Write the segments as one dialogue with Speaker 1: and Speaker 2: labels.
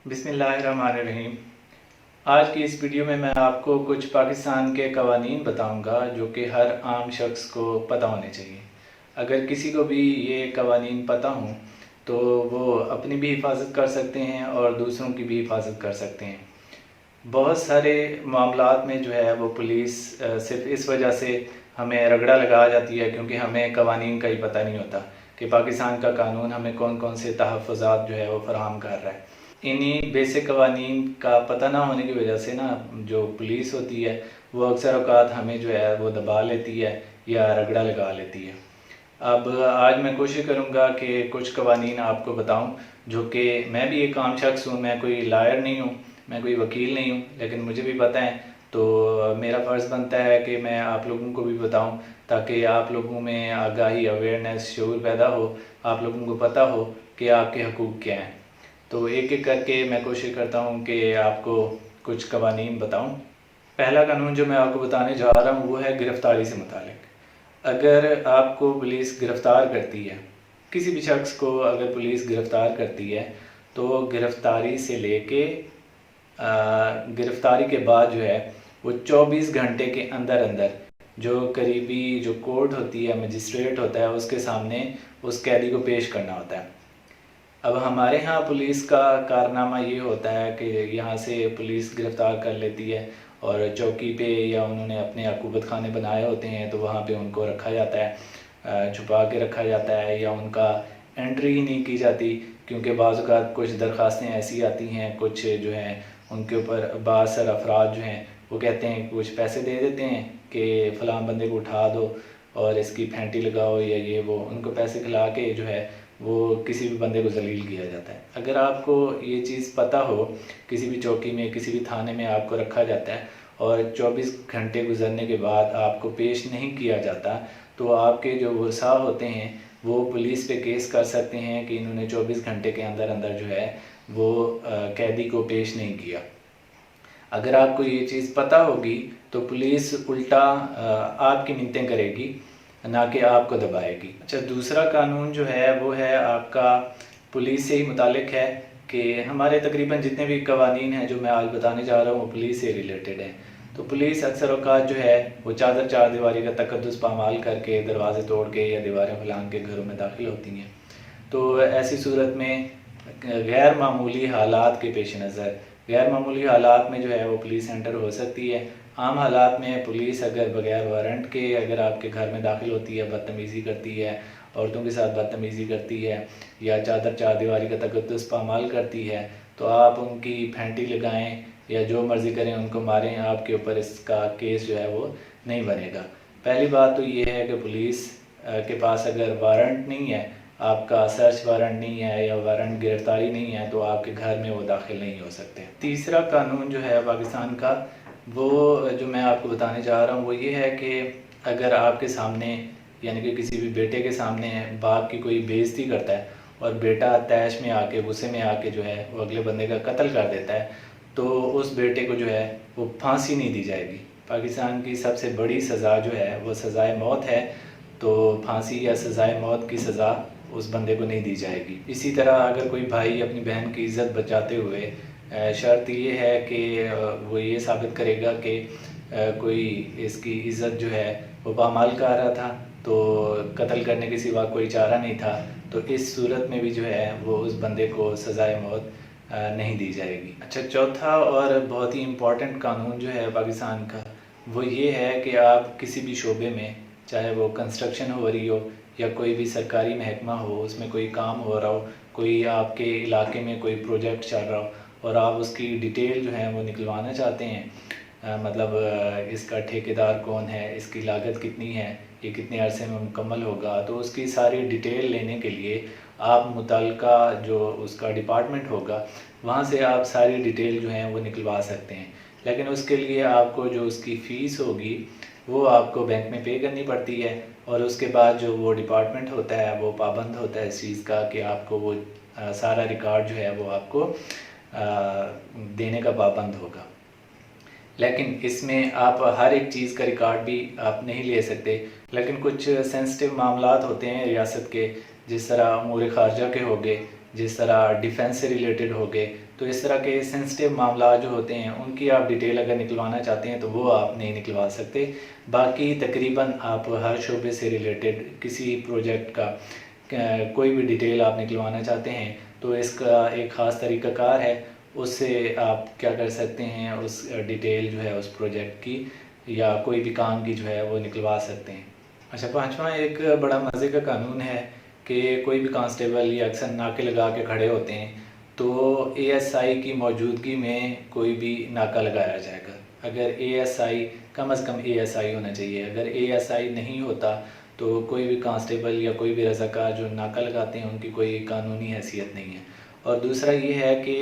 Speaker 1: بسم اللہ الرحمن الرحیم۔ آج کی اس ویڈیو میں آپ کو کچھ پاکستان کے قوانین بتاؤں گا جو کہ ہر عام شخص کو پتہ ہونے چاہیے۔ اگر کسی کو بھی یہ قوانین پتہ ہوں تو وہ اپنی بھی حفاظت کر سکتے ہیں اور دوسروں کی بھی حفاظت کر سکتے ہیں۔ بہت سارے معاملات میں جو ہے وہ پولیس صرف اس وجہ سے ہمیں رگڑا لگا جاتی ہے کیونکہ ہمیں قوانین کا ہی پتہ نہیں ہوتا کہ پاکستان کا قانون ہمیں کون کون سے تحفظات جو ہے وہ فراہم کر رہا ہے۔ انہی بیسک قوانین کا پتہ نہ ہونے کی وجہ سے جو پولیس ہوتی ہے وہ اکثر اوقات ہمیں جو ہے وہ دبا لیتی ہے یا رگڑا لگا لیتی ہے۔ اب آج میں کوشش کروں گا کہ کچھ قوانین آپ کو بتاؤں جو کہ میں بھی ایک عام شخص ہوں، میں کوئی لائر نہیں ہوں، میں کوئی وکیل نہیں ہوں، لیکن مجھے بھی پتہ ہے تو میرا فرض بنتا ہے کہ میں آپ لوگوں کو بھی بتاؤں تاکہ آپ لوگوں میں آگاہی، اویئرنیس، شعور پیدا ہو، آپ لوگوں کو پتہ ہو کہ آپ کے حقوق کیا ہیں۔ تو ایک ایک کر کے میں کوشش کرتا ہوں کہ آپ کو کچھ قوانین بتاؤں۔ پہلا قانون جو میں آپ کو بتانے جا رہا ہوں وہ ہے گرفتاری سے متعلق۔ اگر آپ کو پولیس گرفتار کرتی ہے، کسی بھی شخص کو اگر پولیس گرفتار کرتی ہے تو گرفتاری سے لے کے گرفتاری کے بعد جو ہے وہ 24 گھنٹے کے اندر جو قریبی جو کورٹ ہوتی ہے، مجسٹریٹ ہوتا ہے، اس کے سامنے اس قیدی کو پیش کرنا ہوتا ہے۔ اب ہمارے ہاں پولیس کا کارنامہ یہ ہوتا ہے کہ یہاں سے پولیس گرفتار کر لیتی ہے اور چوکی پہ یا انہوں نے اپنے عقوبت خانے بنائے ہوتے ہیں تو وہاں پہ ان کو رکھا جاتا ہے، چھپا کے رکھا جاتا ہے یا ان کا انٹری ہی نہیں کی جاتی کیونکہ بعض اوقات کچھ درخواستیں ایسی آتی ہیں، کچھ جو ہیں ان کے اوپر بعض سر افراد جو ہیں وہ کہتے ہیں کچھ پیسے دے دیتے ہیں کہ فلاں بندے کو اٹھا دو اور اس کی پھینٹی لگاؤ یا یہ وہ، ان کو پیسے کھلا کے جو ہے وہ کسی بھی بندے کو ذلیل کیا جاتا ہے۔ اگر آپ کو یہ چیز پتہ ہو، کسی بھی چوکی میں، کسی بھی تھانے میں آپ کو رکھا جاتا ہے اور 24 گھنٹے گزرنے کے بعد آپ کو پیش نہیں کیا جاتا تو آپ کے جو ورثاء ہوتے ہیں وہ پولیس پہ کیس کر سکتے ہیں کہ انہوں نے 24 گھنٹے کے اندر جو ہے وہ قیدی کو پیش نہیں کیا۔ اگر آپ کو یہ چیز پتہ ہوگی تو پولیس الٹا آپ کی منتیں کرے گی، نہ کہ آپ کو دبائے گی۔ اچھا، دوسرا قانون جو ہے وہ ہے آپ کا پولیس سے ہی متعلق ہے کہ ہمارے تقریباً جتنے بھی قوانین ہیں جو میں آج بتانے جا رہا ہوں وہ پولیس سے ریلیٹڈ ہیں۔ تو پولیس اکثر اوقات جو ہے وہ چار دیواری کا تقدس پامال کر کے، دروازے توڑ کے یا دیواریں پھلانگ کے گھروں میں داخل ہوتی ہیں۔ تو ایسی صورت میں غیر معمولی حالات کے پیش نظر، غیر معمولی حالات میں جو ہے وہ پولیس انٹر ہو سکتی ہے۔ عام حالات میں پولیس اگر بغیر وارنٹ کے اگر آپ کے گھر میں داخل ہوتی ہے، بدتمیزی کرتی ہے، عورتوں کے ساتھ بدتمیزی کرتی ہے یا چار دیواری کا تقدس پامال کرتی ہے تو آپ ان کی پھینٹی لگائیں یا جو مرضی کریں، ان کو ماریں، آپ کے اوپر اس کا کیس جو ہے وہ نہیں بنے گا۔ پہلی بات تو یہ ہے کہ پولیس کے پاس اگر وارنٹ نہیں ہے، آپ کا سرچ وارنٹ نہیں ہے یا وارنٹ گرفتاری نہیں ہے تو آپ کے گھر میں وہ داخل نہیں ہو سکتے۔ تیسرا قانون جو ہے پاکستان کا وہ جو میں آپ کو بتانے جا رہا ہوں وہ یہ ہے کہ اگر آپ کے سامنے، یعنی کہ کسی بھی بیٹے کے سامنے باپ کی کوئی بے عزتی کرتا ہے اور بیٹا طیش میں آ کے، غصے میں آ کے جو ہے وہ اگلے بندے کا قتل کر دیتا ہے تو اس بیٹے کو جو ہے وہ پھانسی نہیں دی جائے گی۔ پاکستان کی سب سے بڑی سزا جو ہے وہ سزائے موت ہے، تو پھانسی یا سزائے موت کی سزا اس بندے کو نہیں دی جائے گی۔ اسی طرح اگر کوئی بھائی اپنی بہن کی عزت بچاتے ہوئے شرط یہ ہے کہ وہ یہ ثابت کرے گا کہ کوئی اس کی عزت جو ہے وہ پامال کر رہا تھا تو قتل کرنے کے سوا کوئی چارہ نہیں تھا، تو اس صورت میں بھی جو ہے وہ اس بندے کو سزائے موت نہیں دی جائے گی۔ اچھا، چوتھا اور بہت ہی امپورٹنٹ قانون جو ہے پاکستان کا وہ یہ ہے کہ آپ کسی بھی شعبے میں، چاہے وہ کنسٹرکشن ہو رہی ہو یا کوئی بھی سرکاری محکمہ ہو، اس میں کوئی کام ہو رہا ہو، کوئی آپ کے علاقے میں کوئی پروجیکٹ چل رہا ہو اور آپ اس کی ڈیٹیل جو ہے وہ نکلوانا چاہتے ہیں، مطلب اس کا ٹھیکیدار کون ہے، اس کی لاگت کتنی ہے، یہ کتنے عرصے میں مکمل ہوگا، تو اس کی ساری ڈیٹیل لینے کے لیے آپ متعلقہ جو اس کا ڈپارٹمنٹ ہوگا وہاں سے آپ ساری ڈیٹیل جو ہیں وہ نکلوا سکتے ہیں، لیکن اس کے لیے آپ کو جو اس کی فیس ہوگی وہ آپ کو بینک میں پے کرنی پڑتی ہے، اور اس کے بعد جو وہ ڈپارٹمنٹ ہوتا ہے وہ پابند ہوتا ہے اس چیز کا کہ آپ کو وہ سارا ریکارڈ جو ہے وہ آپ کو دینے کا پابند ہوگا۔ لیکن اس میں آپ ہر ایک چیز کا ریکارڈ بھی آپ نہیں لے سکتے، لیکن کچھ سینسٹیو معاملات ہوتے ہیں ریاست کے، جس طرح امور خارجہ کے ہو گئے، جس طرح ڈیفنس سے ریلیٹڈ ہو گئے، تو اس طرح کے سینسٹیو معاملات جو ہوتے ہیں ان کی آپ ڈیٹیل اگر نکلوانا چاہتے ہیں تو وہ آپ نہیں نکلوا سکتے. باقی تقریباً آپ ہر شعبے سے ریلیٹڈ کسی پروجیکٹ کا کوئی بھی ڈیٹیل آپ نکلوانا چاہتے ہیں تو اس کا ایک خاص طریقہ کار ہے. اس سے آپ کیا کر سکتے ہیں، اس ڈیٹیل جو ہے اس پروجیکٹ کی یا کوئی بھی کام کی جو ہے وہ نکلوا سکتے ہیں. اچھا، پانچواں ایک بڑا مزے کا قانون ہے کہ کوئی بھی کانسٹیبل یا اکثر ناکے لگا کے کھڑے ہوتے ہیں تو اے ایس آئی کی موجودگی میں کوئی بھی ناکہ لگایا جائے گا. اگر A S I come is come A S I ہونا چاہیے. اگر اے ایس آئی نہیں ہوتا تو کوئی بھی کانسٹیبل یا کوئی بھی رضاکار جو ناکہ لگاتے ہیں ان کی کوئی قانونی حیثیت نہیں ہے. اور دوسرا یہ ہے کہ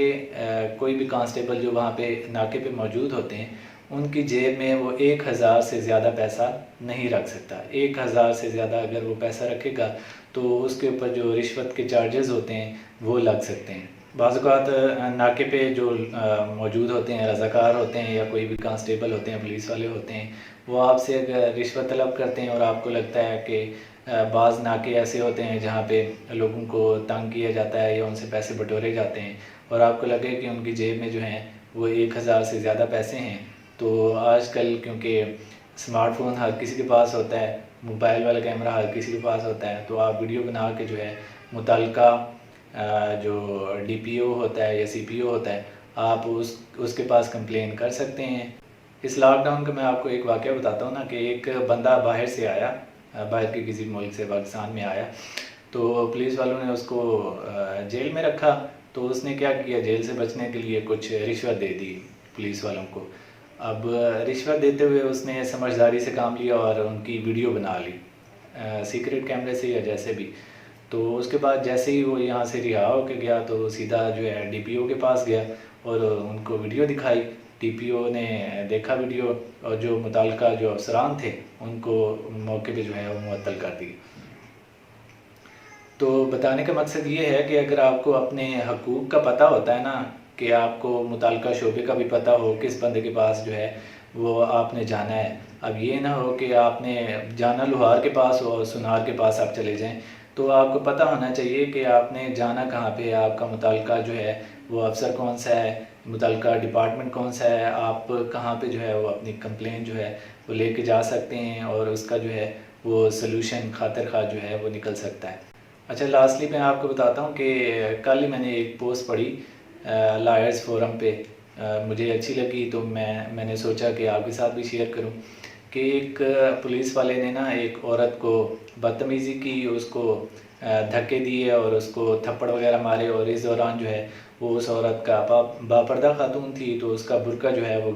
Speaker 1: کوئی بھی کانسٹیبل جو وہاں پہ ناکے پہ موجود ہوتے ہیں ان کی جیب میں وہ 1000 سے زیادہ پیسہ نہیں رکھ سکتا. 1000 سے زیادہ اگر وہ پیسہ رکھے گا تو اس کے اوپر جو رشوت کے چارجز ہوتے ہیں وہ لگ سکتے ہیں. بعض اوقات ناکے پہ جو موجود ہوتے ہیں رضاکار ہوتے ہیں یا کوئی بھی کانسٹیبل ہوتے ہیں، پولیس والے ہوتے ہیں، وہ آپ سے اگر رشوت طلب کرتے ہیں اور آپ کو لگتا ہے کہ بعض ناکے ایسے ہوتے ہیں جہاں پہ لوگوں کو تنگ کیا جاتا ہے یا ان سے پیسے بٹورے جاتے ہیں اور آپ کو لگے کہ ان کی جیب میں جو ہیں وہ 1000 سے زیادہ پیسے ہیں، تو آج کل کیونکہ اسمارٹ فون ہر کسی کے پاس ہوتا ہے، موبائل والا کیمرہ ہر کسی کے پاس ہوتا ہے، تو آپ ویڈیو بنا کے جو ہے متعلقہ جو ڈی پی او ہوتا ہے یا سی پی او ہوتا ہے آپ اس کے پاس کمپلین کر سکتے ہیں. اس لاک ڈاؤن کا میں آپ کو ایک واقعہ بتاتا ہوں نا کہ ایک بندہ باہر سے آیا، باہر کے کسی ملک سے پاکستان میں آیا، تو پولیس والوں نے اس کو جیل میں رکھا. تو اس نے کیا کیا، جیل سے بچنے کے لیے کچھ رشوت دے دی پولیس والوں کو. اب رشوت دیتے ہوئے اس نے سمجھداری سے کام لیا اور ان کی ویڈیو بنا لی سیکرٹ کیمرے سے یا جیسے بھی. تو اس کے بعد جیسے ہی وہ یہاں سے رہا ہو کے گیا تو سیدھا جو ہے ڈی پی او کے پاس گیا اور ان کو ویڈیو دکھائی. ڈی پی او نے دیکھا ویڈیو اور جو متعلقہ جو افسران تھے ان کو موقع پہ جو ہے وہ معطل کر دی. تو بتانے کا مقصد یہ ہے کہ اگر آپ کو اپنے حقوق کا پتہ ہوتا ہے نا، کہ آپ کو متعلقہ شعبے کا بھی پتہ ہو کس بندے کے پاس جو ہے وہ آپ نے جانا ہے. اب یہ نہ ہو کہ آپ نے جانا لوہار کے پاس ہو اور سنار کے پاس آپ چلے جائیں. تو آپ کو پتہ ہونا چاہیے کہ آپ نے جانا کہاں پہ، آپ کا متعلقہ جو ہے وہ افسر کون سا ہے، متعلقہ ڈپارٹمنٹ کون سا ہے، آپ کہاں پہ جو ہے وہ اپنی کمپلین جو ہے وہ لے کے جا سکتے ہیں اور اس کا جو ہے وہ سلوشن خاطر خواہ جو ہے وہ نکل سکتا ہے. اچھا، لاسٹلی میں آپ کو بتاتا ہوں کہ کل ہی میں نے ایک پوسٹ پڑھی لائرز فورم پہ، مجھے اچھی لگی تو میں نے سوچا کہ آپ کے ساتھ بھی شیئر کروں کہ ایک پولیس والے نے نا ایک عورت کو بدتمیزی کی، اس کو دھکے دیے اور اس کو تھپڑ وغیرہ مارے، اور اس دوران جو ہے وہ اس عورت کا باپردہ خاتون تھی تو اس کا برقع جو ہے وہ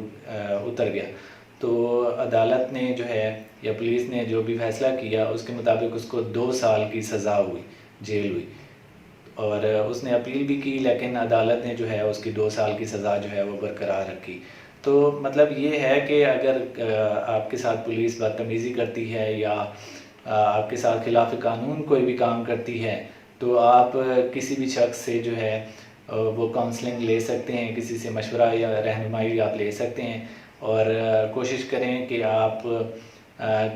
Speaker 1: اتر گیا. تو عدالت نے جو ہے یا پولیس نے جو بھی فیصلہ کیا اس کے مطابق اس کو 2 سال کی سزا ہوئی، جیل ہوئی. اور اس نے اپیل بھی کی لیکن عدالت نے جو ہے اس کی 2 سال کی سزا جو ہے وہ برقرار رکھی. تو مطلب یہ ہے کہ اگر آپ کے ساتھ پولیس بدتمیزی کرتی ہے یا آپ کے ساتھ خلاف قانون کوئی بھی کام کرتی ہے تو آپ کسی بھی شخص سے جو ہے وہ کاؤنسلنگ لے سکتے ہیں، کسی سے مشورہ یا رہنمائی آپ لے سکتے ہیں. اور کوشش کریں کہ آپ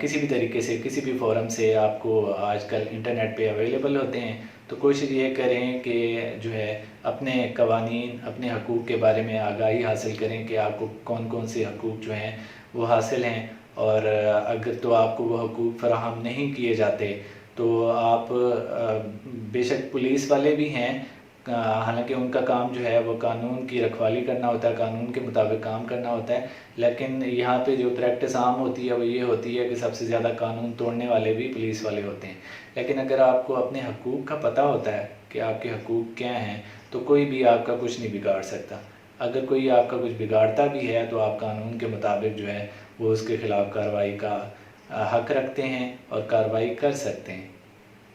Speaker 1: کسی بھی طریقے سے کسی بھی فورم سے، آپ کو آج کل انٹرنیٹ پہ اویلیبل ہوتے ہیں، تو کوشش یہ کریں کہ جو ہے اپنے قوانین، اپنے حقوق کے بارے میں آگاہی حاصل کریں کہ آپ کو کون کون سے حقوق جو ہیں وہ حاصل ہیں. اور اگر تو آپ کو وہ حقوق فراہم نہیں کیے جاتے تو آپ بے شک پولیس والے بھی ہیں، حالانکہ ان کا کام جو ہے وہ قانون کی رکھوالی کرنا ہوتا ہے، قانون کے مطابق کام کرنا ہوتا ہے، لیکن یہاں پہ جو پریکٹس عام ہوتی ہے وہ یہ ہوتی ہے کہ سب سے زیادہ قانون توڑنے والے بھی پولیس والے ہوتے ہیں. لیکن اگر آپ کو اپنے حقوق کا پتہ ہوتا ہے کہ آپ کے حقوق کیا ہیں تو کوئی بھی آپ کا کچھ نہیں بگاڑ سکتا. اگر کوئی آپ کا کچھ بگاڑتا بھی ہے تو آپ قانون کے مطابق جو ہے وہ اس کے خلاف کارروائی کا حق رکھتے ہیں اور کارروائی کر سکتے ہیں.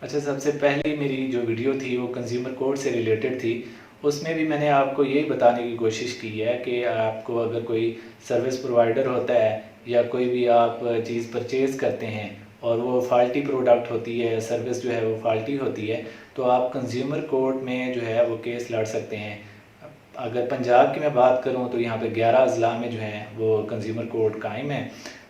Speaker 1: اچھا، سب سے پہلی میری جو ویڈیو تھی وہ کنزیومر کورٹ سے ریلیٹڈ تھی. اس میں بھی میں نے آپ کو یہی بتانے کی کوشش کی ہے کہ آپ کو اگر کوئی سروس پرووائڈر ہوتا ہے یا کوئی بھی آپ چیز پرچیز کرتے ہیں اور وہ فالٹی پروڈکٹ ہوتی ہے، سروس جو ہے وہ فالٹی ہوتی ہے، تو آپ کنزیومر کورٹ میں جو ہے وہ کیس لڑ سکتے ہیں. اگر پنجاب کی میں بات کروں تو یہاں پہ 11 اضلاع میں جو ہیں وہ کنزیومر کورٹ قائم ہے.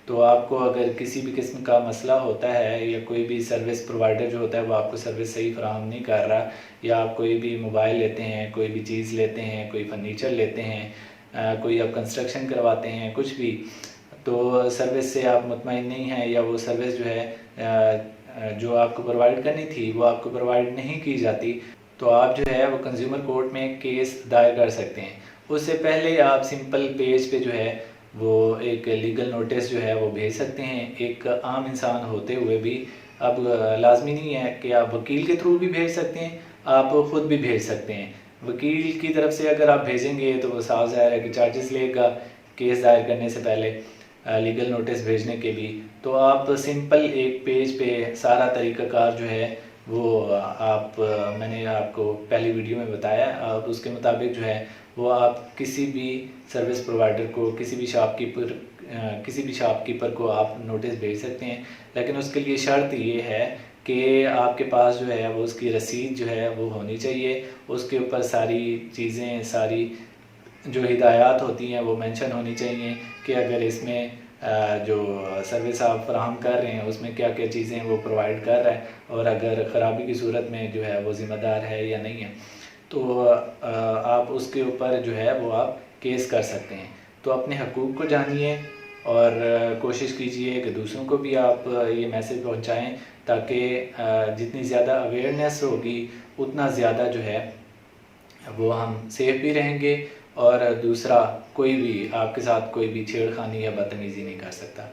Speaker 1: تو آپ کو اگر کسی بھی قسم کا مسئلہ ہوتا ہے یا کوئی بھی سروس پرووائڈر جو ہوتا ہے وہ آپ کو سروس صحیح فراہم نہیں کر رہا، یا آپ کوئی بھی موبائل لیتے ہیں، کوئی بھی چیز لیتے ہیں، کوئی فرنیچر لیتے ہیں، کوئی آپ کنسٹرکشن کرواتے ہیں، کچھ بھی، تو سروس سے آپ مطمئن نہیں ہیں یا وہ سروس جو ہے جو آپ کو پرووائڈ کرنی تھی وہ آپ کو پرووائڈ نہیں کی جاتی، تو آپ جو ہے وہ کنزیومر کورٹ میں کیس دائر کر سکتے ہیں۔ اس سے پہلے آپ سمپل پیج پہ جو ہے وہ ایک لیگل نوٹس جو ہے وہ بھیج سکتے ہیں، ایک عام انسان ہوتے ہوئے بھی۔ اب لازمی نہیں ہے کہ آپ وکیل کے تھرو بھی بھیج سکتے ہیں، آپ خود بھی بھیج سکتے ہیں۔ وکیل کی طرف سے اگر آپ بھیجیں گے تو وہ صاف ظاہر ہے کہ چارجز لے گا کیس دائر کرنے سے پہلے، لیگل نوٹس بھیجنے کے بھی۔ تو آپ سمپل ایک پیج پہ سارا طریقہ کار جو ہے وہ میں نے آپ کو پہلی ویڈیو میں بتایا، آپ اس کے مطابق جو ہے وہ آپ کسی بھی سروس پرووائڈر کو، کسی بھی شاپ کیپر کو آپ نوٹس بھیج سکتے ہیں، لیکن اس کے لیے شرط یہ ہے کہ آپ کے پاس جو ہے وہ اس کی رسید جو ہے وہ ہونی چاہیے، اس کے اوپر ساری چیزیں، ساری جو ہدایات ہوتی ہیں وہ مینشن ہونی چاہیے کہ اگر اس میں جو سروس آپ فراہم کر رہے ہیں اس میں کیا کیا چیزیں وہ پرووائڈ کر رہا ہے، اور اگر خرابی کی صورت میں جو ہے وہ ذمہ دار ہے یا نہیں ہے، تو آپ اس کے اوپر جو ہے وہ آپ کیس کر سکتے ہیں۔ تو اپنے حقوق کو جانیے اور کوشش کیجئے کہ دوسروں کو بھی آپ یہ میسج پہنچائیں، تاکہ جتنی زیادہ اویئرنیس ہوگی اتنا زیادہ جو ہے وہ ہم سیف بھی رہیں گے، اور دوسرا کوئی بھی آپ کے ساتھ کوئی بھی چھیڑ خانی یا بدتمیزی نہیں کر سکتا۔